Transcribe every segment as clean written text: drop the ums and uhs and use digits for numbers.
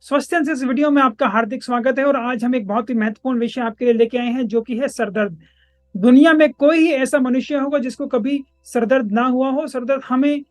स्वस्थ इस वीडियो में आपका हार्दिक स्वागत है और आज हम एक बहुत ही महत्वपूर्ण विषय आपके लिए लेके आए हैं जो कि है सरदर्द। दुनिया में कोई ही ऐसा मनुष्य होगा जिसको कभी सरदर्द ना हुआ हो। सरदर्द हमें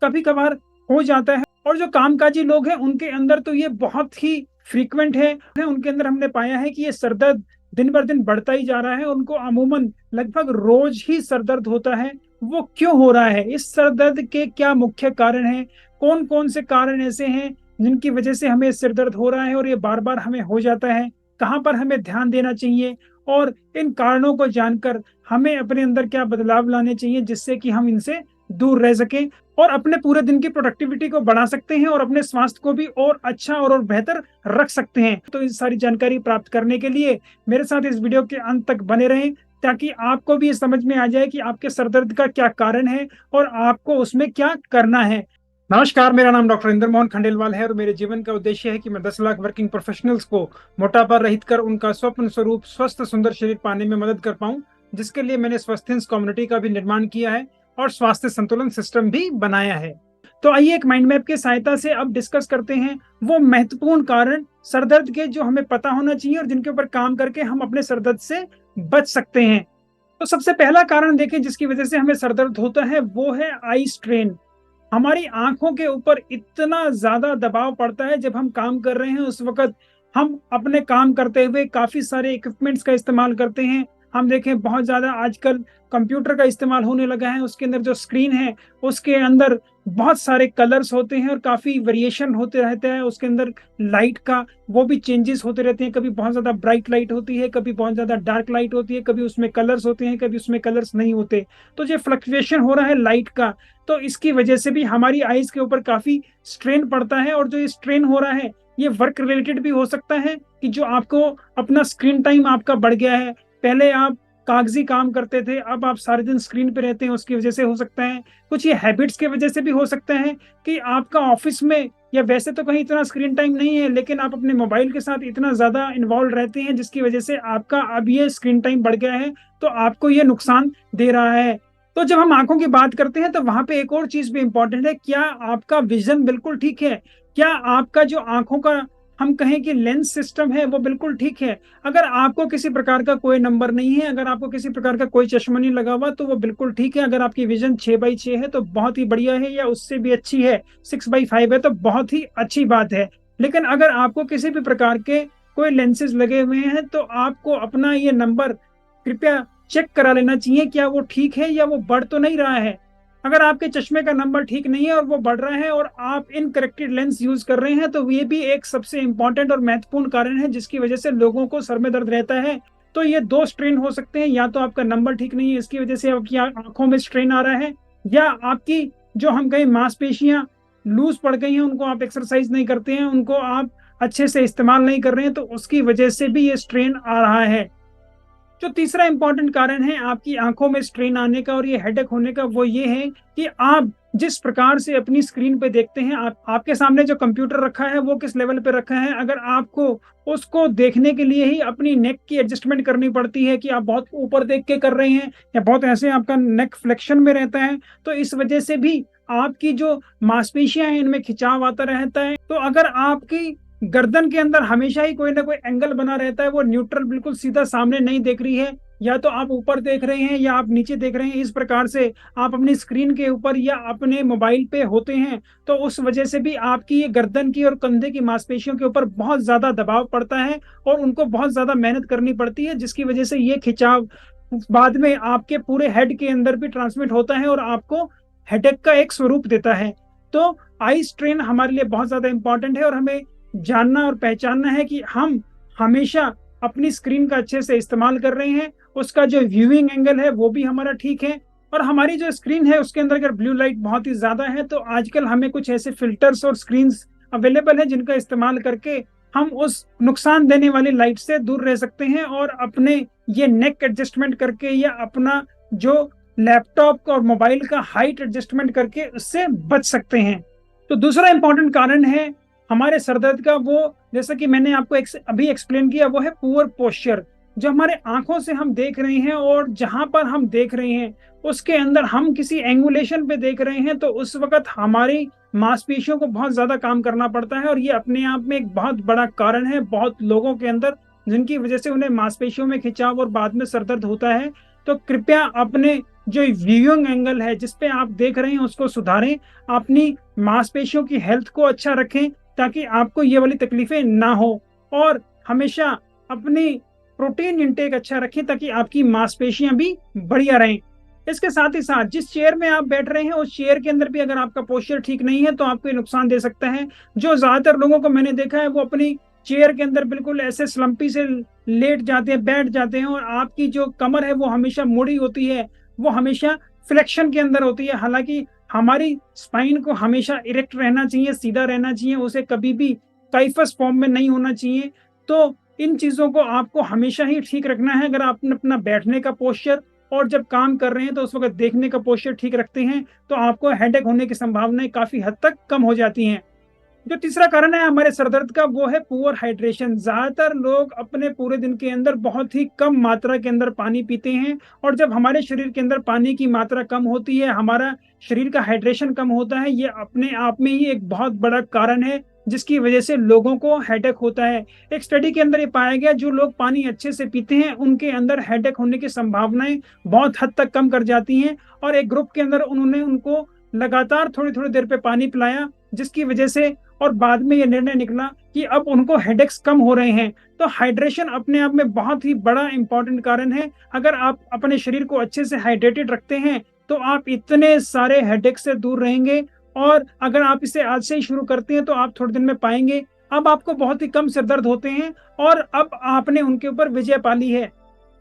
कभी कभार हो जाता है और जो कामकाजी लोग हैं उनके अंदर तो ये बहुत ही फ्रीक्वेंट है। उनके अंदर हमने पाया है कि ये सरदर्द दिन बर दिन बढ़ता ही जा रहा है। उनको अमूमन लगभग रोज ही सरदर्द होता है। वो क्यों हो रहा है? इस सरदर्द के क्या मुख्य कारण हैं? कौन कौन से कारण ऐसे हैं जिनकी वजह से हमें सिर दर्द हो रहा है और ये बार बार हमें हो जाता है? कहाँ पर हमें ध्यान देना चाहिए और इन कारणों को जानकर हमें अपने अंदर क्या बदलाव लाने चाहिए जिससे कि हम इनसे दूर रह सकें और अपने पूरे दिन की प्रोडक्टिविटी को बढ़ा सकते हैं और अपने स्वास्थ्य को भी और अच्छा और बेहतर रख सकते हैं। तो इस सारी जानकारी प्राप्त करने के लिए मेरे साथ इस वीडियो के अंत तक बने रहें ताकि आपको भी ये समझ में आ जाए कि आपके सरदर्द का क्या कारण है और आपको उसमें क्या करना है। नमस्कार, मेरा नाम डॉक्टर इंद्र मोहन खंडेलवाल है और मेरे जीवन का उद्देश्य है कि मैं 10 लाख वर्किंग प्रोफेशनल्स को मोटापा रहित कर उनका स्वप्न स्वरूप स्वस्थ सुंदर शरीर पाने में मदद कर पाऊं, जिसके लिए मैंने स्वस्थिन्स कम्युनिटी का भी निर्माण किया है और स्वास्थ्य संतुलन सिस्टम भी बनाया है। तो आइए एक माइंड मैप की सहायता से अब डिस्कस करते हैं वो महत्वपूर्ण कारण सरदर्द के जो हमें पता होना चाहिए और जिनके ऊपर काम करके हम अपने सरदर्द से बच सकते हैं। तो सबसे पहला कारण देखें जिसकी वजह से हमें सरदर्द होता है, वो है आई स्ट्रेन। हमारी आंखों के ऊपर इतना ज्यादा दबाव पड़ता है जब हम काम कर रहे हैं। उस वक्त हम अपने काम करते हुए काफी सारे इक्विपमेंट्स का इस्तेमाल करते हैं। हम देखें बहुत ज्यादा आजकल कंप्यूटर का इस्तेमाल होने लगा है। उसके अंदर जो स्क्रीन है उसके अंदर बहुत सारे कलर्स होते हैं और काफी वेरिएशन होते रहते हैं उसके अंदर लाइट का। वो भी चेंजेस होते रहते हैं, कभी बहुत ज्यादा ब्राइट लाइट होती है, कभी बहुत ज्यादा डार्क लाइट होती है, कभी उसमें कलर्स होते हैं, कभी उसमें कलर्स नहीं होते। तो जो फ्लक्चुएशन हो रहा है लाइट का, तो इसकी वजह से भी हमारी आईज के ऊपर काफी स्ट्रेन पड़ता है। और जो ये स्ट्रेन हो रहा है ये वर्क रिलेटेड भी हो सकता है कि जो आपको अपना स्क्रीन टाइम आपका बढ़ गया है। पहले आप कागजी काम करते थे, अब आप सारे दिन स्क्रीन पे रहते हैं, उसकी वजह से हो सकता है। कुछ ये हैबिट्स की वजह से भी हो सकता है कि आपका ऑफिस में या वैसे तो कहीं इतना स्क्रीन टाइम नहीं है लेकिन आप अपने मोबाइल के साथ इतना ज्यादा इन्वॉल्व रहते हैं जिसकी वजह से आपका अब ये स्क्रीन टाइम बढ़ गया है, तो आपको ये नुकसान दे रहा है। तो जब हम आंखों की बात करते हैं तो वहां पे एक और चीज भी इंपॉर्टेंट है, क्या आपका विजन बिल्कुल ठीक है? क्या आपका जो आंखों का हम कहें कि लेंस सिस्टम है वो बिल्कुल ठीक है? अगर आपको किसी प्रकार का कोई नंबर नहीं है, अगर आपको किसी प्रकार का कोई चश्मा नहीं लगा हुआ तो वो बिल्कुल ठीक है। अगर आपकी विजन 6/6 है तो बहुत ही बढ़िया है, या उससे भी अच्छी है, 6/5 है तो बहुत ही अच्छी बात है। लेकिन अगर आपको किसी भी प्रकार के कोई लेंसेज लगे हुए हैं तो आपको अपना ये नंबर कृपया चेक करा लेना चाहिए, क्या वो ठीक है या वो बढ़ तो नहीं रहा है। अगर आपके चश्मे का नंबर ठीक नहीं है और वो बढ़ रहा है और आप इनकरेक्टेड लेंस यूज कर रहे हैं तो ये भी एक सबसे इंपॉर्टेंट और महत्वपूर्ण कारण है जिसकी वजह से लोगों को सर में दर्द रहता है। तो ये दो स्ट्रेन हो सकते हैं, या तो आपका नंबर ठीक नहीं है इसकी वजह से आपकी आंखों में स्ट्रेन आ रहा है, या आपकी जो हम कहें मांसपेशियां लूज पड़ गई हैं, उनको आप एक्सरसाइज नहीं करते हैं, उनको आप अच्छे से इस्तेमाल नहीं कर रहे हैं, तो उसकी वजह से भी ये स्ट्रेन आ रहा है। जो तीसरा इंपॉर्टेंट कारण है आपकी आंखों में स्ट्रेन आने का और ये हेडेक होने का, वो ये है कि आप जिस प्रकार से अपनी स्क्रीन पे देखते हैं, आपके सामने जो कंप्यूटर रखा है वो किस लेवल पे रखा है। अगर आपको उसको देखने के लिए ही अपनी नेक की एडजस्टमेंट करनी पड़ती है कि आप बहुत ऊपर देख के कर रहे हैं या बहुत ऐसे आपका नेक फ्लेक्शन में रहता है, तो इस वजह से भी आपकी जो मांसपेशियां हैं इनमें खिंचाव आता रहता है। तो अगर आपकी गर्दन के अंदर हमेशा ही कोई ना कोई एंगल बना रहता है, वो न्यूट्रल बिल्कुल सीधा सामने नहीं देख रही है, या तो आप ऊपर देख रहे हैं या आप नीचे देख रहे हैं, इस प्रकार से आप अपनी स्क्रीन के ऊपर या अपने मोबाइल पे होते हैं, तो उस वजह से भी आपकी ये गर्दन की और कंधे की मांसपेशियों के ऊपर बहुत ज्यादा दबाव पड़ता है और उनको बहुत ज्यादा मेहनत करनी पड़ती है, जिसकी वजह से ये खिंचाव बाद में आपके पूरे हेड के अंदर भी ट्रांसमिट होता है और आपको हेडेक का एक स्वरूप देता है। तो आई स्ट्रेन हमारे लिए बहुत ज्यादा इंपॉर्टेंट है और हमें जानना और पहचानना है कि हम हमेशा अपनी स्क्रीन का अच्छे से इस्तेमाल कर रहे हैं, उसका जो व्यूइंग एंगल है वो भी हमारा ठीक है, और हमारी जो स्क्रीन है उसके अंदर अगर ब्लू लाइट बहुत ही ज्यादा है तो आजकल हमें कुछ ऐसे फिल्टर्स और स्क्रीन्स अवेलेबल है जिनका इस्तेमाल करके हम उस नुकसान देने वाली लाइट से दूर रह सकते हैं और अपने ये नेक एडजस्टमेंट करके या अपना जो लैपटॉप और मोबाइल का हाइट एडजस्टमेंट करके उससे बच सकते हैं। तो दूसरा इंपॉर्टेंट कारण है हमारे सरदर्द का, वो जैसा कि मैंने आपको अभी एक्सप्लेन किया, वो है पुअर पोस्चर। जो हमारे आंखों से हम देख रहे हैं और जहां पर हम देख रहे हैं उसके अंदर हम किसी एंगुलेशन पे देख रहे हैं, तो उस वक्त हमारी मांसपेशियों को बहुत ज्यादा काम करना पड़ता है। और ये अपने आप में एक बहुत बड़ा कारण है बहुत लोगों के अंदर, जिनकी वजह से उन्हें मांसपेशियों में खिंचाव और बाद में सरदर्द होता है। तो कृपया अपने जो व्यूइंग एंगल है जिस पे आप देख रहे हैं उसको सुधारें, अपनी मांसपेशियों की हेल्थ को अच्छा रखें ताकि आपको ये वाली तकलीफें ना हो। और हमेशा अपनी प्रोटीन इंटेक अच्छा रखें ताकि आपकी मांसपेशियां भी बढ़िया रहें। इसके साथ ही साथ जिस चेयर में आप बैठ रहे हैं उस चेयर के अंदर भी अगर आपका पोस्चर ठीक नहीं है तो आपको ये नुकसान दे सकता है। जो ज्यादातर लोगों को मैंने देखा है वो अपनी चेयर के अंदर बिल्कुल ऐसे स्लम्पी से लेट जाते हैं, बैठ जाते हैं, और आपकी जो कमर है वो हमेशा मुड़ी होती है, वो हमेशा फ्लेक्शन के अंदर होती है। हालांकि हमारी स्पाइन को हमेशा इरेक्ट रहना चाहिए, सीधा रहना चाहिए, उसे कभी भी काइफस फॉर्म में नहीं होना चाहिए। तो इन चीजों को आपको हमेशा ही ठीक रखना है। अगर आप अपना बैठने का पोस्चर और जब काम कर रहे हैं तो उस वक्त देखने का पोस्चर ठीक रखते हैं तो आपको हेडेक होने की संभावनाएं काफी हद तक कम हो जाती हैं। जो तीसरा कारण है हमारे सर दर्द का वो है पुअर हाइड्रेशन। ज्यादातर लोग अपने पूरे दिन के अंदर बहुत ही कम मात्रा के अंदर पानी पीते हैं, और जब हमारे शरीर के अंदर पानी की मात्रा कम होती है, हमारा शरीर का हाइड्रेशन कम होता है, ये अपने आप में ही एक बहुत बड़ा कारण है जिसकी वजह से लोगों को हेडेक होता है। एक स्टडी के अंदर ये पाया गया जो लोग पानी अच्छे से पीते हैं उनके अंदर हेडेक होने की संभावनाएं बहुत हद तक कम कर जाती हैं। और एक ग्रुप के अंदर उन्होंने उनको लगातार थोड़ी थोड़ी देर पे पानी पिलाया, जिसकी वजह से और बाद में ये निर्णय निकला कि अब उनको हेडेक्स कम हो रहे हैं। तो हाइड्रेशन अपने आप में बहुत ही बड़ा इंपॉर्टेंट कारण है। अगर आप अपने शरीर को अच्छे से हाइड्रेटेड रखते हैं तो आप इतने सारे हेडेक से दूर रहेंगे। और अगर आप इसे आज से ही शुरू करते हैं तो आप थोड़े दिन में पाएंगे अब आपको बहुत ही कम सिर दर्द होते हैं और अब आपने उनके ऊपर विजय पा ली है।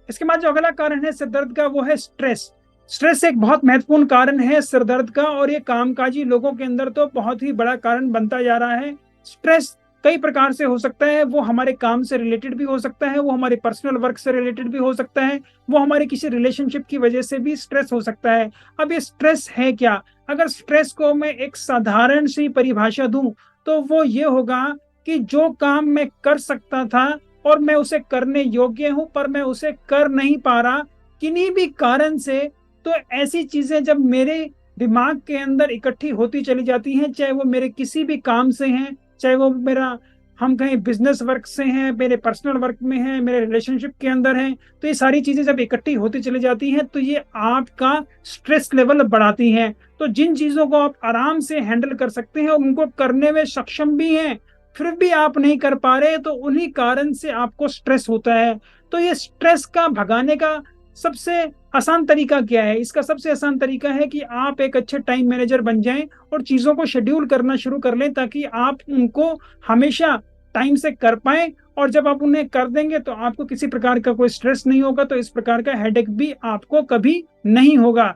इसके बाद जो अगला कारण है सिर दर्द का वो है स्ट्रेस। स्ट्रेस एक बहुत महत्वपूर्ण कारण है सिर दर्द का, और ये कामकाजी लोगों के अंदर तो बहुत ही बड़ा कारण बनता जा रहा है। स्ट्रेस कई प्रकार से हो सकता है, वो हमारे काम से रिलेटेड भी हो सकता है, वो हमारे पर्सनल वर्क से रिलेटेड भी हो सकता है, वो हमारे किसी रिलेशनशिप की वजह से भी स्ट्रेस हो सकता है। अब ये स्ट्रेस है क्या? अगर स्ट्रेस को मैं एक साधारण सी परिभाषा दूं तो वो ये होगा कि जो काम मैं कर सकता था और मैं उसे करने योग्य हूं पर मैं उसे कर नहीं पा रहा किन्हीं भी कारण से। तो ऐसी चीजें जब मेरे दिमाग के अंदर इकट्ठी होती चली जाती हैं, चाहे वो मेरे किसी भी काम से हैं, चाहे वो मेरा हम कहीं बिजनेस वर्क से हैं, मेरे पर्सनल वर्क में है, मेरे रिलेशनशिप के अंदर हैं, तो ये सारी चीजें जब इकट्ठी होती चली जाती हैं तो ये आपका स्ट्रेस लेवल बढ़ाती हैं। तो जिन चीजों को आप आराम से हैंडल कर सकते हैं और उनको करने में सक्षम भी हैं फिर भी आप नहीं कर पा रहे, तो उन्हीं कारण से आपको स्ट्रेस होता है। तो ये स्ट्रेस का भगाने का सबसे आसान तरीका क्या है? इसका सबसे आसान तरीका है कि आप एक अच्छे टाइम मैनेजर बन जाएं और चीजों को शेड्यूल करना शुरू कर लें ताकि आप उनको हमेशा टाइम से कर पाएं। और जब आप उन्हें कर देंगे तो आपको किसी प्रकार का कोई स्ट्रेस नहीं होगा, तो इस प्रकार का हेडेक भी आपको कभी नहीं होगा।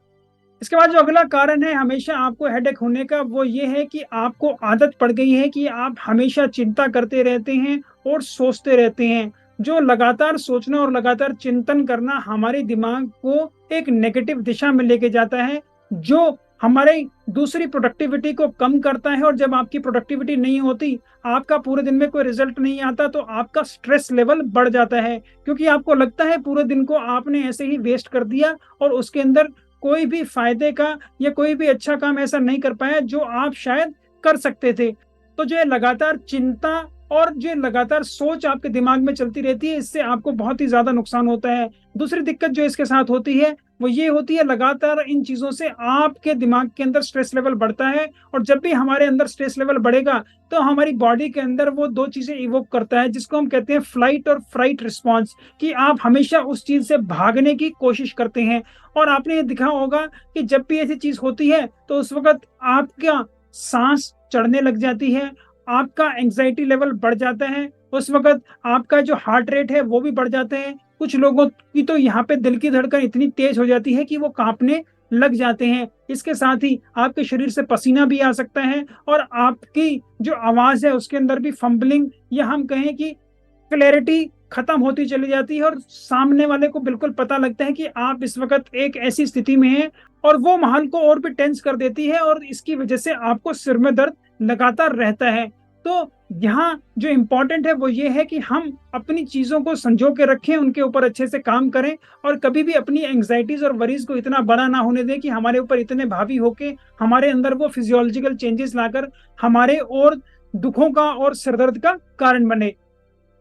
इसके बाद जो अगला कारण है हमेशा आपको हेडेक होने का वो ये है कि आपको आदत पड़ गई है कि आप हमेशा चिंता करते रहते हैं और सोचते रहते हैं। जो लगातार सोचना और लगातार चिंतन करना हमारे दिमाग को एक नेगेटिव दिशा में लेके जाता है, जो हमारे दूसरी प्रोडक्टिविटी को कम करता है। और जब आपकी प्रोडक्टिविटी नहीं होती, आपका पूरे दिन में कोई रिजल्ट नहीं आता, तो आपका स्ट्रेस लेवल बढ़ जाता है क्योंकि आपको लगता है पूरे दिन को आपने ऐसे ही वेस्ट कर दिया और उसके अंदर कोई भी फायदे का या कोई भी अच्छा काम ऐसा नहीं कर पाया जो आप शायद कर सकते थे। तो जो लगातार चिंता और जो लगातार सोच आपके दिमाग में चलती रहती है, इससे आपको बहुत ही ज्यादा नुकसान होता है। दूसरी दिक्कत जो इसके साथ होती है वो ये होती है लगातार इन चीजों से आपके दिमाग के अंदर स्ट्रेस लेवल बढ़ता है, और जब भी हमारे अंदर स्ट्रेस लेवल बढ़ेगा तो हमारी बॉडी के अंदर वो दो चीजें इवोक करता है जिसको हम कहते हैं फ्लाइट और फ्राइट रिस्पॉन्स, कि आप हमेशा उस चीज से भागने की कोशिश करते हैं। और आपने ये देखा होगा कि जब भी ऐसी चीज होती है तो उस वक्त आपका सांस चढ़ने लग जाती है, आपका एंजाइटी लेवल बढ़ जाता है, उस वक्त आपका जो हार्ट रेट है वो भी बढ़ जाते हैं। कुछ लोगों की तो यहाँ पे दिल की धड़कन इतनी तेज हो जाती है कि वो कांपने लग जाते हैं। इसके साथ ही आपके शरीर से पसीना भी आ सकता है और आपकी जो आवाज है उसके अंदर भी फंबलिंग या हम कहें कि क्लैरिटी खत्म होती चली जाती है, और सामने वाले को बिल्कुल पता लगता है कि आप इस वक्त एक ऐसी स्थिति में हैं, और वो माहौल को और भी टेंस कर देती है और इसकी वजह से आपको सिर में दर्द लगातार रहता है। तो यहाँ जो इम्पोर्टेंट है वो ये है कि हम अपनी चीज़ों को संजो के रखें, उनके ऊपर अच्छे से काम करें और कभी भी अपनी एंग्जाइटीज़ और वरीज़ को इतना बड़ा ना होने दें कि हमारे ऊपर इतने हावी होके हमारे अंदर वो फिजियोलॉजिकल चेंजेस लाकर हमारे और दुखों का और सिरदर्द का कारण बने।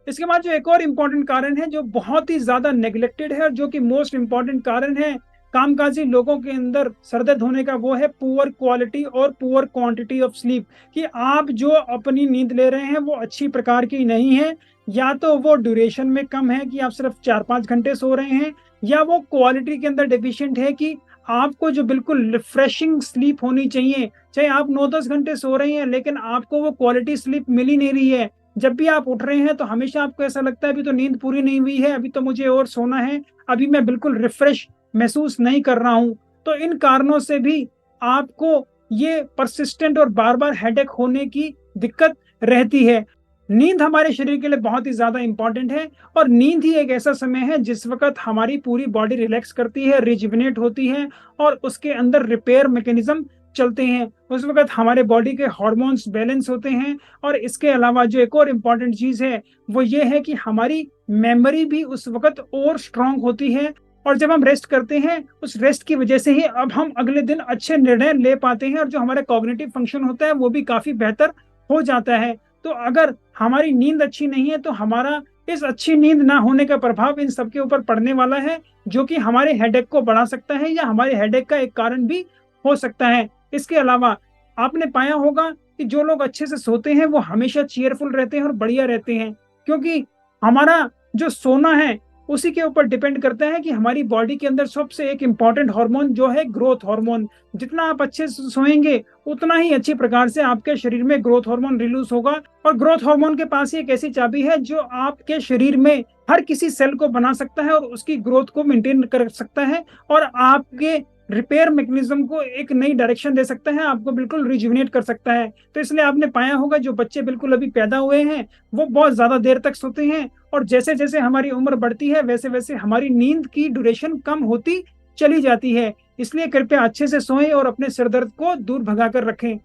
इसके बाद जो एक और इम्पोर्टेंट कारण है जो बहुत ही ज़्यादा नेग्लेक्टेड है और जो कि मोस्ट इम्पोर्टेंट कारण है कामकाजी लोगों के अंदर सरदर्द होने का, वो है पुअर क्वालिटी और पुअर क्वांटिटी ऑफ स्लीप। कि आप जो अपनी नींद ले रहे हैं वो अच्छी प्रकार की नहीं है, या तो वो ड्यूरेशन में कम है कि आप सिर्फ 4-5 घंटे सो रहे हैं, या वो क्वालिटी के अंदर डेफिशिएंट है कि आपको जो बिल्कुल रिफ्रेशिंग स्लीप होनी चाहिए, चाहे आप 9-10 घंटे सो रहे हैं लेकिन आपको वो क्वालिटी स्लीप मिल ही नहीं रही है। जब भी आप उठ रहे हैं तो हमेशा आपको ऐसा लगता है अभी तो नींद पूरी नहीं हुई है, अभी तो मुझे और सोना है, अभी मैं बिल्कुल रिफ्रेश महसूस नहीं कर रहा हूँ। तो इन कारणों से भी आपको ये परसिस्टेंट और बार-बार हेडेक होने की दिक्कत रहती है। नींद हमारे शरीर के लिए बहुत ही ज़्यादा इम्पोर्टेंट है और नींद ही एक ऐसा समय है जिस वक़्त हमारी पूरी बॉडी रिलैक्स करती है, रिजुविनेट होती है और उसके अंदर रिपेयर मैकेनिज़्म चलते हैं। उस वक़्त हमारे बॉडी के हार्मोन्स बैलेंस होते हैं और इसके अलावा जो एक और इम्पोर्टेंट चीज़ है, वो ये है कि हमारी मेमोरी भी उस वक़्त और स्ट्रॉन्ग होती है और जब हम रेस्ट करते हैं, उस रेस्ट की वज़ह से ही अब हम अगले दिन अच्छे निर्णय ले पाते हैं और जो हमारा कॉग्निटिव फंक्शन होता है, वो भी काफ़ी बेहतर हो जाता है। तो अगर हमारी नींद अच्छी नहीं है, तो हमारा इस अच्छी नींद ना होने का प्रभाव इन सब के ऊपर पड़ने वाला है, जो कि हमारे हेडेक को बढ़ा सकता है या हमारे हेडेक का एक कारण भी हो सकता है। इसके अलावा आपने पाया होगा कि जो लोग अच्छे से सोते हैं, वो हमेशा चीयरफुल रहते हैं और बढ़िया रहते हैं, क्योंकि हमारा जो सोना है, उसी के ऊपर डिपेंड करता है कि हमारी बॉडी के अंदर सबसे एक इम्पोर्टेंट हार्मोन जो है ग्रोथ हार्मोन। जितना आप अच्छे से सोएँगे, उतना ही अच्छी प्रकार से आपके शरीर में ग्रोथ हार्मोन रिलीज़ होगा और ग्रोथ हार्मोन के पास ही एक ऐसी चाबी है जो आपके शरीर में हर किसी सेल को बना सकता है और उसकी ग्रोथ को मेंटेन कर सकता है और आपके रिपेयर मैकेनिज्म को एक नई डायरेक्शन दे सकता है, आपको बिल्कुल रिजुविनेट कर सकता है। तो इसलिए आपने पाया होगा जो बच्चे बिल्कुल अभी पैदा हुए हैं, वो बहुत ज़्यादा देर तक सोते हैं और जैसे-जैसे हमारी उम्र बढ़ती है, वैसे-वैसे हमारी नींद की ड्यूरेशन कम होती चली जाती है। इसलिए कृपया अच्छे से सोएँ और अपने सिर दर्द को दूर भगा कर रखें।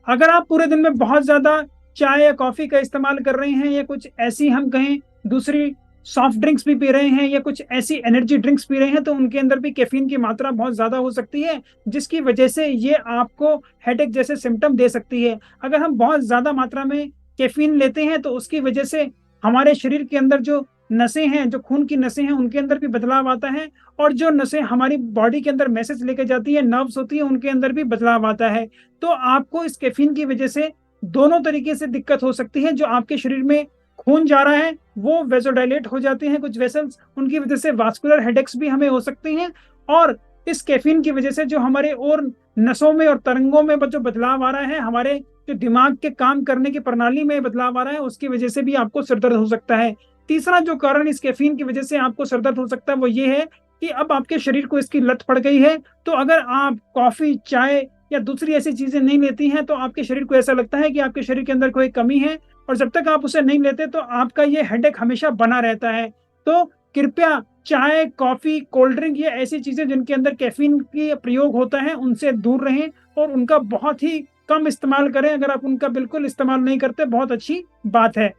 अगर आप पूरे दिन में बहुत ज़्यादा चाय या कॉफ़ी का इस्तेमाल कर रहे हैं या कुछ ऐसी हम कहें दूसरी सॉफ्ट ड्रिंक्स भी पी रहे हैं या कुछ ऐसी एनर्जी ड्रिंक्स पी रहे हैं, तो उनके अंदर भी कैफ़ीन की मात्रा बहुत ज़्यादा हो सकती है, जिसकी वजह से ये आपको हेडेक जैसे सिम्पटम दे सकती है। अगर हम बहुत ज़्यादा मात्रा में कैफ़ीन लेते हैं, तो उसकी वजह से हमारे शरीर के अंदर जो नसें हैं, जो खून की नसें हैं, उनके अंदर भी बदलाव आता है और जो नसें हमारी बॉडी के अंदर मैसेज लेके जाती है, नर्व्स होती हैं, उनके अंदर भी बदलाव आता है। तो आपको इस कैफ़ीन की वजह से दोनों तरीके से दिक्कत हो सकती है, जो आपके शरीर में खून जा रहा है, वो वेज़ोडाइलेट हो जाते हैं कुछ वेसल्स, उनकी वजह से वास्कुलर हेडेक्स भी हमें हो सकते हैं और इस कैफ़ीन की वजह से जो हमारे और नसों में और तरंगों में जो बदलाव आ रहा है, हमारे जो दिमाग के काम करने की प्रणाली में बदलाव आ रहा है, उसकी वजह से भी आपको सिर दर्द हो सकता है। तीसरा जो कारण इस कैफ़ीन की वजह से आपको सिर दर्द हो सकता है, वो ये है कि अब आपके शरीर को इसकी लत पड़ गई है, तो अगर आप कॉफ़ी, चाय या दूसरी ऐसी चीज़ें नहीं लेती हैं, तो आपके शरीर को ऐसा लगता है कि आपके शरीर के अंदर कोई कमी है और जब तक आप उसे नहीं लेते तो आपका ये हेडेक हमेशा बना रहता है। तो कृपया चाय, कॉफ़ी, कोल्ड ड्रिंक या ऐसी चीज़ें जिनके अंदर कैफ़ीन की प्रयोग होता है, उनसे दूर रहें और उनका बहुत ही कम इस्तेमाल करें। अगर आप उनका बिल्कुल इस्तेमाल नहीं करते, बहुत अच्छी बात है।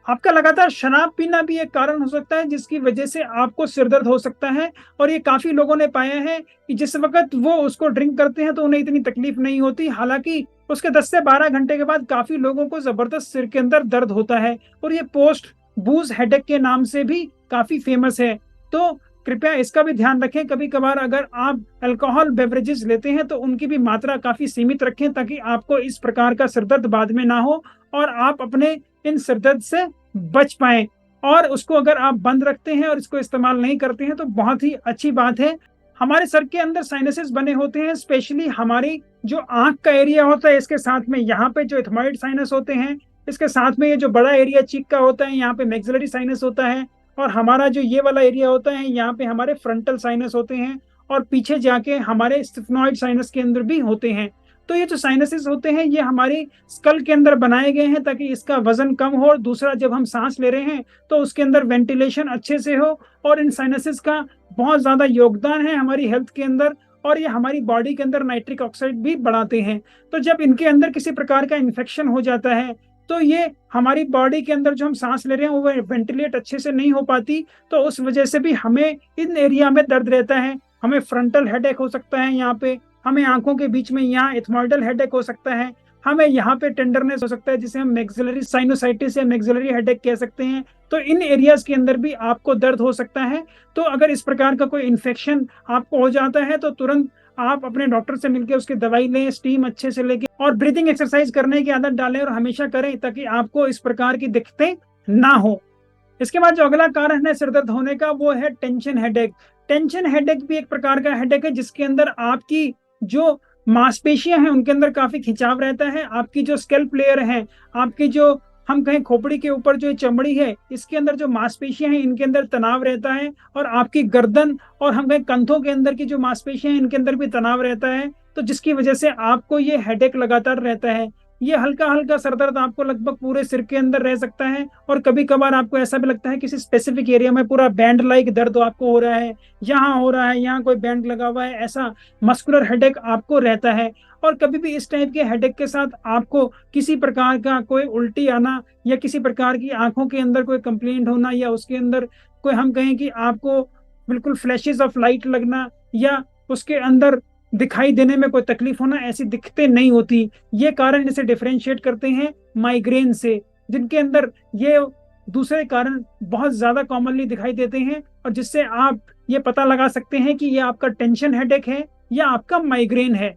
आपका लगातार शराब पीना भी एक कारण हो सकता है जिसकी वजह से आपको सिर दर्द हो सकता है और ये काफ़ी लोगों ने पाया है कि जिस वक़्त वो उसको ड्रिंक करते हैं तो उन्हें इतनी तकलीफ़ नहीं होती। हालाँकि उसके 10 से 12 घंटे के बाद काफ़ी लोगों को ज़बरदस्त सिर के अंदर दर्द होता है और ये पोस्ट बूज़ हेडेक के नाम से भी काफ़ी फ़ेमस है। तो कृपया इसका भी ध्यान रखें, कभी-कभार अगर आप अल्कोहल बेवरेजेज़ लेते हैं तो उनकी भी मात्रा काफ़ी सीमित रखें ताकि आपको इस प्रकार का सिर दर्द बाद में ना हो और आप अपने इन सिर दर्द से बच पाएँ। और उसको अगर आप बंद रखते हैं और इसको इस्तेमाल नहीं करते हैं तो बहुत ही अच्छी बात है। हमारे सर के अंदर साइनसेस बने होते हैं, स्पेशली हमारी जो आँख का एरिया होता है, इसके साथ में यहाँ पे जो एथमॉइड साइनस होते हैं, इसके साथ में ये जो बड़ा एरिया चीक का होता है, यहाँ पे मैक्सिलरी साइनस होता है और हमारा जो ये वाला एरिया होता है, यहाँ पे हमारे फ्रंटल साइनस होते हैं और पीछे जाके हमारे स्टिफनॉइड साइनस के अंदर भी होते हैं। तो ये जो साइनसेस होते हैं, ये हमारी स्कल के अंदर बनाए गए हैं ताकि इसका वज़न कम हो और दूसरा जब हम साँस ले रहे हैं, तो उसके अंदर वेंटिलेशन अच्छे से हो और इन साइनसेस का बहुत ज़्यादा योगदान है हमारी हेल्थ के अंदर और ये हमारी बॉडी के अंदर नाइट्रिक ऑक्साइड भी बढ़ाते हैं। तो जब इनके अंदर किसी प्रकार का इन्फेक्शन हो जाता है तो ये हमारी बॉडी के अंदर जो हम सांस ले रहे हैं वो वेंटिलेट अच्छे से नहीं हो पाती, तो उस वजह से भी हमें इन एरिया में दर्द रहता है। हमें फ्रंटल हेडेक हो सकता है यहाँ पे, हमें आंखों के बीच में यहाँ एथमॉइडल हेडेक हो सकता है, हमें यहाँ पे टेंडरनेस हो सकता है जिसे हम मैक्सिलरी साइनोसाइटिस या मैक्सिलरी हेडेक कह सकते हैं। तो इन एरियाज के अंदर भी आपको दर्द हो सकता है। तो अगर इस प्रकार का कोई इन्फेक्शन आपको हो जाता है तो तुरंत आप अपने डॉक्टर से मिलकर उसकी दवाई लें, स्टीम अच्छे से लेके और ब्रीदिंग एक्सरसाइज करने की आदत डालें और हमेशा करें ताकि आपको इस प्रकार की दिक्कतें ना हो। इसके बाद जो अगला कारण है सिर दर्द होने का वो है टेंशन हेडेक। टेंशन हेडेक भी एक प्रकार का हेडेक है जिसके अंदर आपकी जो मांसपेशियां हैं उनके अंदर काफी खिंचाव रहता है। आपकी जो स्कैल्प लेयर है, आपकी जो हम कहें खोपड़ी के ऊपर जो चमड़ी है, इसके अंदर जो मांसपेशियां हैं इनके अंदर तनाव रहता है, और आपकी गर्दन और हम कहें कंधों के अंदर की जो मांसपेशियां हैं इनके अंदर भी तनाव रहता है। तो जिसकी वजह से आपको ये हेडेक लगातार रहता है। ये हल्का हल्का सर दर्द आपको लगभग पूरे सिर के अंदर रह सकता है, और कभी कभार आपको ऐसा भी लगता है किसी स्पेसिफिक एरिया में पूरा बैंड लाइक दर्द आपको हो रहा है, यहाँ हो रहा है, यहाँ कोई बैंड लगा हुआ है, ऐसा मस्कुलर हेडेक आपको रहता है। और कभी भी इस टाइप के हेडेक के साथ आपको किसी प्रकार का कोई उल्टी आना या किसी प्रकार की आंखों के अंदर कोई कंप्लेंट होना या उसके अंदर कोई हम कहें कि आपको बिल्कुल फ्लैशेस ऑफ लाइट लगना या उसके अंदर दिखाई देने में कोई तकलीफ होना, ऐसी दिक्कतें नहीं होती। ये कारण इसे डिफरेंशिएट करते हैं माइग्रेन से, जिनके अंदर ये दूसरे कारण बहुत ज्यादा कॉमनली दिखाई देते हैं, और जिससे आप ये पता लगा सकते हैं कि ये आपका टेंशन हेडेक है या आपका माइग्रेन है।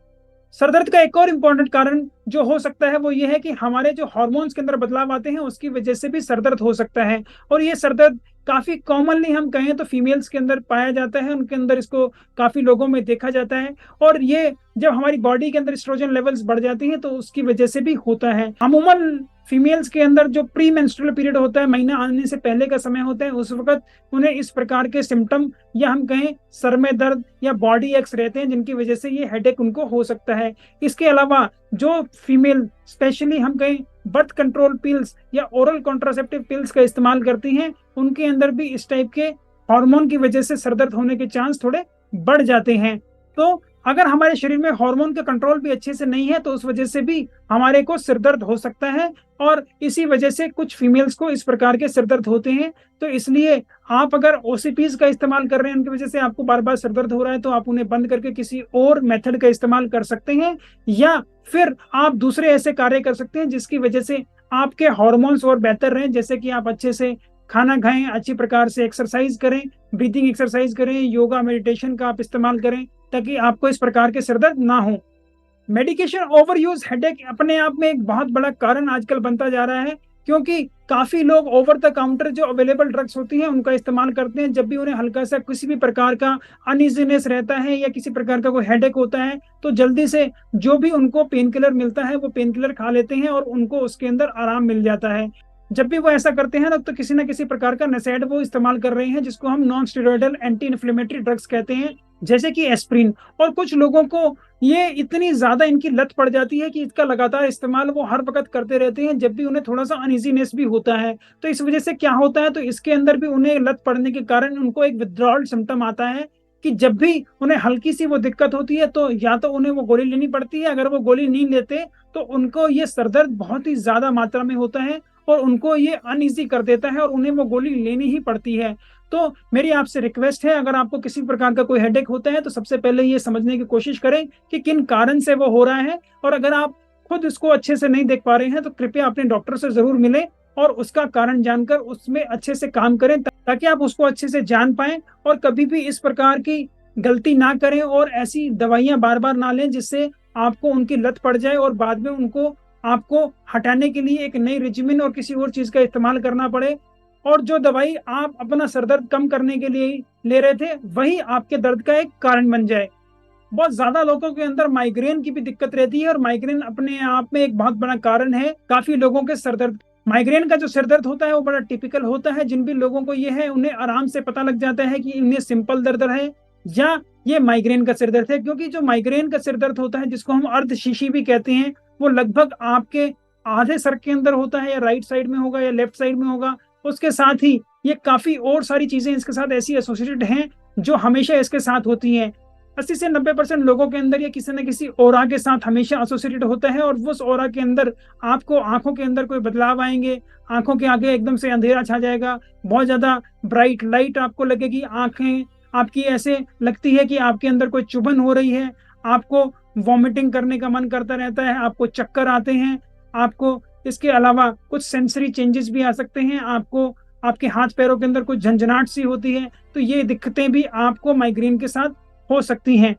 सरदर्द का एक और इम्पॉर्टेंट कारण जो हो सकता है वो ये है कि हमारे जो हार्मोन्स के अंदर बदलाव आते हैं उसकी वजह से भी सरदर्द हो सकता है। और ये सरदर्द काफी कॉमनली हम कहें तो फीमेल्स के अंदर पाया जाता है, उनके अंदर इसको काफी लोगों में देखा जाता है। और ये जब हमारी बॉडी के अंदर एस्ट्रोजन लेवल्स बढ़ जाते हैं तो उसकी वजह से भी होता है। अमूमन फीमेल्स के अंदर जो प्री मेंस्ट्रुअल पीरियड होता है, महीना आने से पहले का समय होता है, उस वक्त उन्हें इस प्रकार के सिम्टम या हम कहें सर में दर्द या बॉडी एक्स रहते हैं, जिनकी वजह से ये हेडेक उनको हो सकता है। इसके अलावा जो फीमेल स्पेशली हम कहें बर्थ कंट्रोल पिल्स या ओरल कॉन्ट्रासेप्टिव पिल्स का इस्तेमाल करती हैं, उनके अंदर भी इस टाइप के हार्मोन की वजह से सरदर्द होने के चांस थोड़े बढ़ जाते हैं। तो अगर हमारे शरीर में हार्मोन का कंट्रोल भी अच्छे से नहीं है तो उस वजह से भी हमारे को सिरदर्द हो सकता है, और इसी वजह से कुछ फीमेल्स को इस प्रकार के सिरदर्द होते हैं। तो इसलिए आप अगर ओसीपीज का इस्तेमाल कर रहे हैं, उनकी वजह से आपको बार बार सिरदर्द हो रहा है, तो आप उन्हें बंद करके किसी और मेथड का इस्तेमाल कर सकते हैं, या फिर आप दूसरे ऐसे कार्य कर सकते हैं जिसकी वजह से आपके हार्मोन्स और बेहतर रहें। जैसे कि आप अच्छे से खाना खाएं, अच्छी प्रकार से एक्सरसाइज करें, ब्रीथिंग एक्सरसाइज करें, योगा मेडिटेशन का आप इस्तेमाल करें, ताकि आपको इस प्रकार के सिरदर्द ना हो। मेडिकेशन ओवर यूज हेडेक अपने आप में एक बहुत बड़ा कारण आजकल बनता जा रहा है, क्योंकि काफी लोग ओवर द काउंटर जो अवेलेबल ड्रग्स होती हैं उनका इस्तेमाल करते हैं। जब भी उन्हें हल्का सा किसी भी प्रकार का अनइजीनेस रहता है या किसी प्रकार का कोई हेडेक होता है, तो जल्दी से जो भी उनको पेन किलर मिलता है वो पेन किलर खा लेते हैं और उनको उसके अंदर आराम मिल जाता है। जब भी वो ऐसा करते हैं तो किसी न किसी प्रकार का नशेड वो इस्तेमाल कर रहे हैं, जिसको हम non steroidal anti inflammatory drugs कहते हैं, जैसे कि एस्प्रिन। और कुछ लोगों को ये इतनी ज्यादा इनकी लत पड़ जाती है कि इसका लगातार इस्तेमाल वो हर वक्त करते रहते हैं, जब भी उन्हें थोड़ा सा अनइजीनेस भी होता है। तो इस वजह से क्या होता है, तो इसके अंदर भी उन्हें लत पड़ने के कारण उनको एक विथड्रॉल सिम्टम आता है कि जब भी उन्हें हल्की सी वो दिक्कत होती है तो या तो उन्हें वो गोली लेनी पड़ती है, अगर वो गोली नहीं लेते तो उनको ये सरदर्द बहुत ही ज्यादा मात्रा में होता है और उनको ये अनईजी कर देता है और उन्हें वो गोली लेनी ही पड़ती है। तो मेरी आपसे रिक्वेस्ट है, अगर आपको किसी प्रकार का कोई हेडेक होता है तो सबसे पहले ये समझने की कोशिश करें कि किन कारण से वो हो रहा है, और अगर आप खुद इसको अच्छे से नहीं देख पा रहे हैं तो कृपया अपने डॉक्टर से जरूर मिलें और उसका कारण जानकर उसमें अच्छे से काम करें, ताकि आप उसको अच्छे से जान पाएं और कभी भी इस प्रकार की गलती ना करें और ऐसी दवाइयां बार बार ना लें जिससे आपको उनकी लत पड़ जाए और बाद में उनको आपको हटाने के लिए एक नई रेजिमेन और किसी और चीज का इस्तेमाल करना पड़े, और जो दवाई आप अपना सरदर्द कम करने के लिए ले रहे थे वही आपके दर्द का एक कारण बन जाए। बहुत ज्यादा लोगों के अंदर माइग्रेन की भी दिक्कत रहती है, और माइग्रेन अपने आप में एक बहुत बड़ा कारण है काफी लोगों के सरदर्द। माइग्रेन का जो सिरदर्द होता है वो बड़ा टिपिकल होता है। जिन भी लोगों को ये है उन्हें आराम से पता लग जाता है कि इन्हें सिंपल दर्द है या ये माइग्रेन का सिरदर्द है, क्योंकि जो माइग्रेन का सिरदर्द होता है जिसको हम अर्धशीशी भी कहते हैं, वो लगभग आपके आधे सर के अंदर होता है, या राइट साइड में होगा या लेफ्ट साइड में होगा। उसके साथ ही ये काफी और सारी चीजें इसके साथ ऐसी एसोसिएटेड हैं जो हमेशा इसके साथ होती हैं। 80 से 90% लोगों के अंदर ये किसी न किसी ऑरा के साथ हमेशा एसोसिएटेड होता है, और उस ऑरा के अंदर आपको आंखों के अंदर कोई बदलाव आएंगे, आंखों के आगे एकदम से अंधेरा छा जाएगा, बहुत ज्यादा ब्राइट लाइट आपको लगेगी, आंखें आपकी ऐसे लगती है कि आपके अंदर कोई चुभन हो रही है, आपको वॉमिटिंग करने का मन करता रहता है, आपको चक्कर आते हैं, आपको इसके अलावा कुछ सेंसरी चेंजेस भी आ सकते हैं, आपको आपके हाथ पैरों के अंदर कुछ झंझनाहट सी होती है। तो ये दिक्कतें भी आपको माइग्रेन के साथ हो सकती हैं।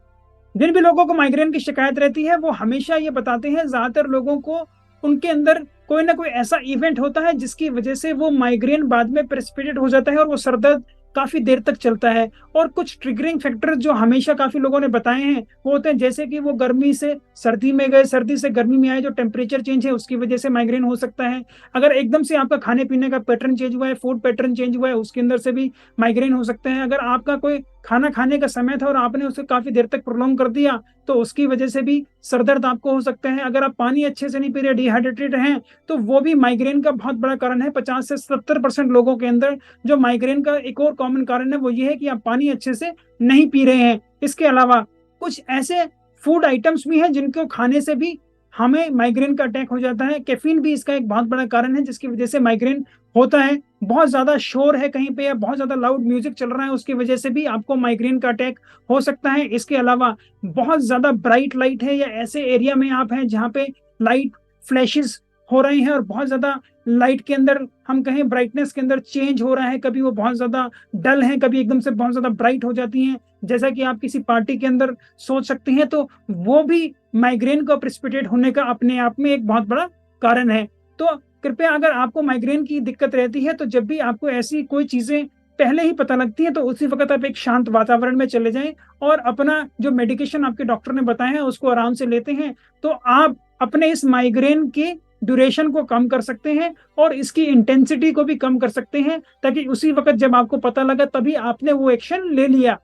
जिन भी लोगों को माइग्रेन की शिकायत रहती है वो हमेशा ये बताते हैं, ज्यादातर लोगों को उनके अंदर कोई ना कोई ऐसा इवेंट होता है जिसकी वजह से वो माइग्रेन बाद में प्रेसिपिटेट हो जाता है और वो सर दर्द काफी देर तक चलता है। और कुछ ट्रिगरिंग फैक्टर जो हमेशा काफी लोगों ने बताए हैं वो होते हैं, जैसे कि वो गर्मी से सर्दी में गए, सर्दी से गर्मी में आए, जो टेम्परेचर चेंज है उसकी वजह से माइग्रेन हो सकता है। अगर एकदम से आपका खाने पीने का पैटर्न चेंज हुआ है, फूड पैटर्न चेंज हुआ है, उसके अंदर से भी माइग्रेन हो सकते हैं। अगर आपका कोई खाना खाने का समय था और आपने उसे काफी देर तक प्रोलॉन्ग कर दिया तो उसकी वजह से भी सरदर्द आपको हो सकता है। अगर आप पानी अच्छे से नहीं पी रहे, डिहाइड्रेटेड हैं, तो वो भी माइग्रेन का बहुत बड़ा कारण है। 50 से 70% लोगों के अंदर जो माइग्रेन का एक और कॉमन कारण है वो ये है कि आप पानी अच्छे से नहीं पी रहे हैं। इसके अलावा कुछ ऐसे फूड आइटम्स भी हैं जिनको खाने से भी हमें माइग्रेन का अटैक हो जाता है। कैफीन भी इसका एक बहुत बड़ा कारण है जिसकी वजह से माइग्रेन होता है। बहुत ज्यादा शोर है कहीं पे या बहुत ज्यादा लाउड म्यूजिक चल रहा है उसकी वजह से भी आपको माइग्रेन का अटैक हो सकता है। इसके अलावा बहुत ज्यादा ब्राइट लाइट है या ऐसे एरिया में आप हैं जहाँ पे लाइट फ्लैशेस हो रहे हैं और बहुत ज्यादा लाइट के अंदर हम कहें ब्राइटनेस के अंदर चेंज हो रहा है, कभी वो बहुत ज्यादा डल है, कभी एकदम से बहुत ज्यादा ब्राइट हो जाती हैं, जैसा कि आप किसी पार्टी के अंदर सोच सकते हैं, तो वो भी माइग्रेन का प्रेसिपिटेट होने का अपने आप में एक बहुत बड़ा कारण है। तो कृपया अगर आपको माइग्रेन की दिक्कत रहती है तो जब भी आपको ऐसी कोई चीजें पहले ही पता लगती है तो उसी वक्त आप एक शांत वातावरण में चले जाएं और अपना जो मेडिकेशन आपके डॉक्टर ने बताया है उसको आराम से लेते हैं तो आप अपने इस माइग्रेन के ड्यूरेशन को कम कर सकते हैं और इसकी इंटेंसिटी को भी कम कर सकते हैं, ताकि उसी वक्त जब आपको पता लगा तभी आपने वो एक्शन ले लिया।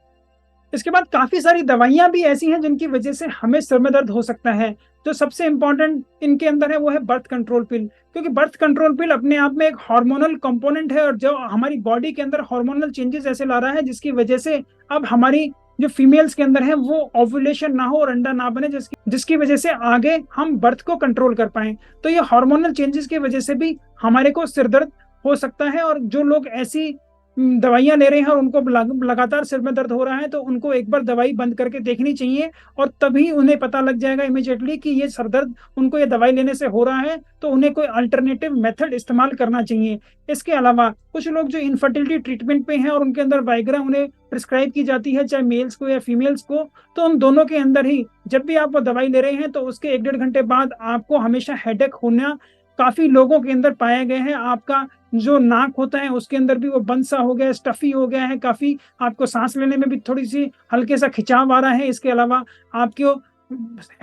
इसके बाद काफी सारी दवाइयां भी ऐसी हैं जिनकी वजह से हमें सिर में दर्द हो सकता है। जो सबसे इंपॉर्टेंट इनके अंदर है वो है बर्थ कंट्रोल पिल, क्योंकि बर्थ कंट्रोल पिल अपने आप में एक हार्मोनल कंपोनेंट है और जो हमारी बॉडी के अंदर हार्मोनल चेंजेस ऐसे ला रहा है जिसकी वजह से अब हमारी जो फीमेल्स के अंदर है वो ओव्यूलेशन ना हो और अंडा ना बने, जिसकी वजह से आगे हम बर्थ को कंट्रोल कर पाए। तो ये हार्मोनल चेंजेस की वजह से भी हमारे को सिर दर्द हो सकता है। और जो लोग ऐसी दवाइयां ले रहे हैं और उनको लगातार सिर में दर्द हो रहा है तो उनको एक बार दवाई बंद करके देखनी चाहिए और तभी उन्हें पता लग जाएगा इमीडिएटली कि ये सर दर्द उनको ये दवाई लेने से हो रहा है, तो उन्हें कोई अल्टरनेटिव मेथड इस्तेमाल करना चाहिए। इसके अलावा कुछ लोग जो इनफर्टिलिटी ट्रीटमेंट पे हैं और उनके अंदर वाइग्रा उन्हें प्रिस्क्राइब की जाती है, चाहे मेल्स को या फीमेल्स को, तो उन दोनों के अंदर ही जब भी आप वो दवाई ले रहे हैं तो उसके 1-1.5 घंटे बाद आपको हमेशा हेडेक होना काफी लोगों के अंदर पाया गया है। आपका जो नाक होता है उसके अंदर भी वो बंद सा हो गया है, स्टफी हो गया है, काफी आपको सांस लेने में भी थोड़ी सी हल्के सा खिंचाव आ रहा है। इसके अलावा आपके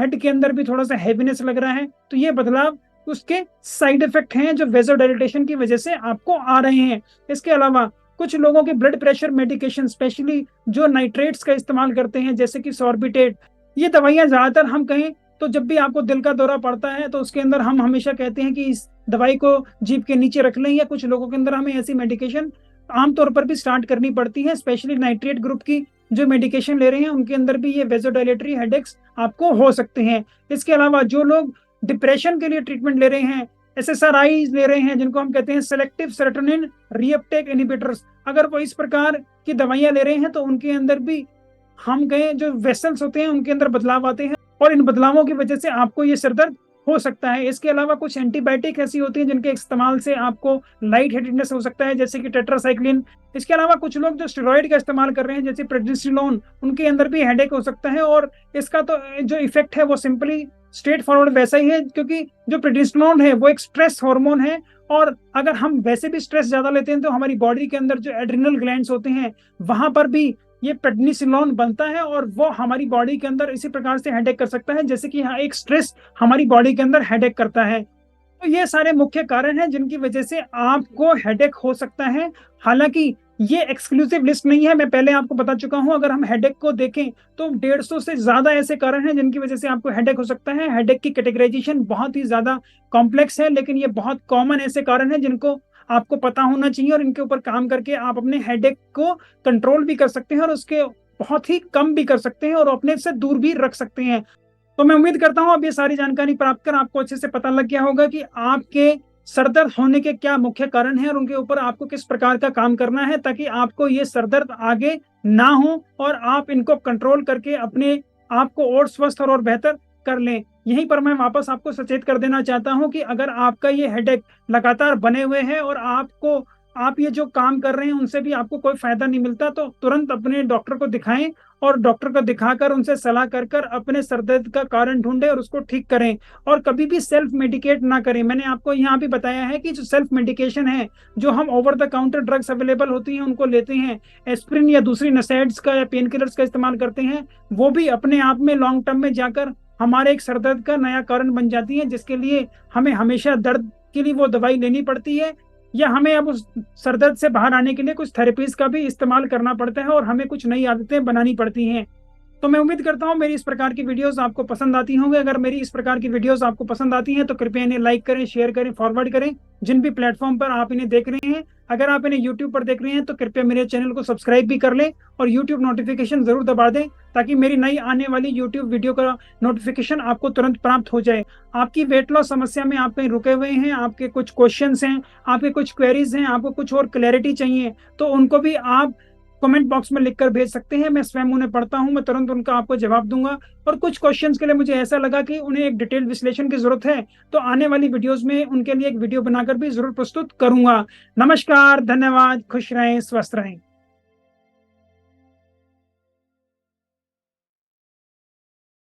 हेड के अंदर भी थोड़ा सा हैवीनेस लग रहा है। तो ये बदलाव उसके साइड इफेक्ट हैं जो वेजोडाइलेटेशन की वजह से आपको आ रहे हैं। इसके अलावा कुछ लोगों के ब्लड प्रेशर मेडिकेशन, स्पेशली जो नाइट्रेट्स का इस्तेमाल करते हैं जैसे कि सॉर्बिटेट, ये दवाइयां ज्यादातर हम कहें तो जब भी आपको दिल का दौरा पड़ता है तो उसके अंदर हम हमेशा कहते हैं कि इस दवाई को जीभ के नीचे रख लें, या कुछ लोगों के अंदर हमें ऐसी मेडिकेशन आमतौर पर भी स्टार्ट करनी पड़ती है। स्पेशली नाइट्रेट ग्रुप की जो मेडिकेशन ले रहे हैं उनके अंदर भी ये वेजोडाइलेटरी हेडेक्स आपको हो सकते हैं। इसके अलावा जो लोग डिप्रेशन के लिए ट्रीटमेंट ले रहे हैं, SSRI ले रहे हैं जिनको हम कहते हैं सेलेक्टिव सेरोटोनिन रीअपटेक इनहिबिटर्स, अगर वो इस प्रकार की दवाइयां ले रहे हैं तो उनके अंदर भी हम कहें जो वेसल्स होते हैं उनके अंदर बदलाव आते हैं और इन बदलावों की वजह से आपको ये सिर दर्द हो सकता है। इसके अलावा कुछ एंटीबायोटिक ऐसी होती हैं जिनके इस्तेमाल से आपको लाइट हेडेडनेस हो सकता है जैसे कि टेट्रासाइक्लिन। इसके अलावा कुछ लोग जो स्टेरॉइड का इस्तेमाल कर रहे हैं जैसे प्रेडनिसोलोन, उनके अंदर भी हेडेक हो सकता है और इसका तो जो इफेक्ट है वो सिंपली स्ट्रेट फॉरवर्ड वैसा ही है, क्योंकि जो प्रेडनिसोलोन है वो एक स्ट्रेस हार्मोन है और अगर हम वैसे भी स्ट्रेस ज्यादा लेते हैं तो हमारी बॉडी के अंदर जो एड्रिनल ग्लैंड्स होते हैं वहां पर भी ये प्रेडनिसोलोन बनता है और वो हमारी बॉडी के अंदर इसी प्रकार से हेडेक कर सकता है जैसे कि यहाँ एक स्ट्रेस हमारी बॉडी के अंदर हेडेक करता है। तो ये सारे मुख्य कारण हैं जिनकी वजह से आपको हेडेक हो सकता है। हालांकि ये एक्सक्लूसिव लिस्ट नहीं है, मैं पहले आपको बता चुका हूं। अगर हम हेडेक को देखें तो 150 से ज्यादा ऐसे कारण हैं जिनकी वजह से आपको हेडेक हो सकता है। हेडेक की कैटेगराइजेशन बहुत ही ज्यादा कॉम्प्लेक्स है, लेकिन ये बहुत कॉमन ऐसे कारण हैं जिनको आपको पता होना चाहिए और इनके ऊपर काम करके आप अपने हेडेक को कंट्रोल भी कर सकते हैं और उसके बहुत ही कम भी कर सकते हैं और अपने से दूर भी रख सकते हैं। तो मैं उम्मीद करता हूँ अब ये सारी जानकारी प्राप्त कर आपको अच्छे से पता लग गया होगा कि आपके सर दर्द होने के क्या मुख्य कारण हैं और उनके ऊपर आपको किस प्रकार का काम करना है, ताकि आपको ये सर दर्द आगे ना हो और आप इनको कंट्रोल करके अपने आप को और स्वस्थ और बेहतर कर लें। यहीं पर मैं वापस आपको सचेत कर देना चाहता हूं कि अगर आपका ये हेडेक लगातार बने हुए है और आप ये जो काम कर रहे हैं उनसे भी आपको कोई फायदा नहीं मिलता, तो तुरंत अपने डॉक्टर को दिखाएं और डॉक्टर को दिखाकर उनसे सलाह कर कर अपने सर दर्द का कारण ढूंढें और उसको ठीक करें। और कभी भी सेल्फ मेडिकेट ना करें। मैंने आपको यहाँ भी बताया है कि जो सेल्फ मेडिकेशन है, जो हम over the counter drugs available होती हैं उनको लेते हैं, एस्प्रिन या दूसरी नसेड्स का या पेन किलर्स का इस्तेमाल करते हैं, वो भी अपने आप में लॉन्ग टर्म में जाकर हमारे एक सर दर्द का नया कारण बन जाती है, जिसके लिए हमें हमेशा दर्द के लिए वो दवाई लेनी पड़ती है, या हमें अब उस सर दर्द से बाहर आने के लिए कुछ थेरेपीज का भी इस्तेमाल करना पड़ता है और हमें कुछ नई आदतें बनानी पड़ती हैं। तो मैं उम्मीद करता हूँ मेरी इस प्रकार की वीडियोस आपको पसंद आती होंगी। अगर मेरी इस प्रकार की वीडियोस आपको पसंद आती हैं तो कृपया इन्हें लाइक करें, शेयर करें, फॉरवर्ड करें जिन भी प्लेटफॉर्म पर आप इन्हें देख रहे हैं। अगर आप इन्हें यूट्यूब पर देख रहे हैं तो कृपया मेरे चैनल को सब्सक्राइब भी कर लें और यूट्यूब नोटिफिकेशन जरूर दबा दें, ताकि मेरी नई आने वाली यूट्यूब वीडियो का नोटिफिकेशन आपको तुरंत प्राप्त हो जाए। आपकी वेट लॉस समस्या में आप कहीं रुके हुए हैं, आपके कुछ क्वेश्चंस हैं, आपके कुछ क्वेरीज हैं, आपको कुछ और क्लैरिटी चाहिए, तो उनको भी आप कमेंट बॉक्स में लिखकर भेज सकते हैं। मैं स्वयं उन्हें पढ़ता हूं, मैं तुरंत उनका आपको जवाब दूंगा। और कुछ क्वेश्चंस के लिए मुझे ऐसा लगा कि उन्हें एक डिटेल विश्लेषण की जरूरत है, तो आने वाली वीडियोस में उनके लिए एक वीडियो बनाकर भी जरूर प्रस्तुत करूंगा। नमस्कार, धन्यवाद, खुश रहें, स्वस्थ रहें।